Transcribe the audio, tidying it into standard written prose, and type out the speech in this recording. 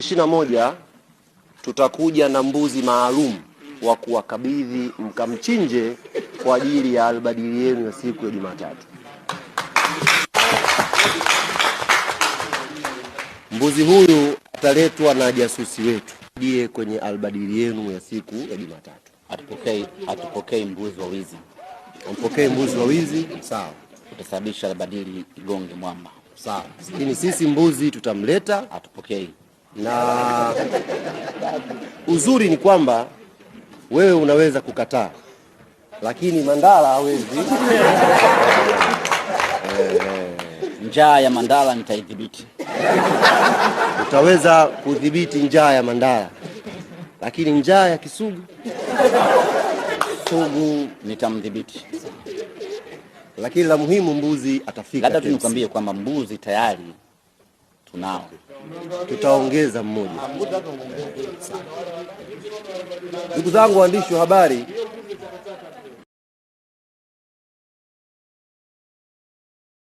21 tutakuja na mbuzi maalum wa kuwakabidhi mkamchinje kwa ajili ya albadili yenu ya siku ya Jumatatu. Mbuzi huyu ataletwa na jasusi wetu ndiye kwenye albadili yenu ya siku ya Jumatatu. Atupokei mbuzi wa wizi. Ampokee mbuzi wa wizi, sawa. Utasababisha albadili igonge mwamba. Sawa. Lakini sisi mbuzi tutamleta, atupokei. Na uzuri ni kwamba wewe unaweza kukataa, lakini Mandala hawezi. Njaa ya Mandala nitaidhibiti. Utaweza kudhibiti njaa ya Mandala, lakini njaa ya Kisugu nitamdhibiti. Lakini la muhimu mbuzi atafika. Labda tu nikwambie kwamba mbuzi tayari tunao. Tutaongeza mmoja. Ndugu zangu waandishi wa habari,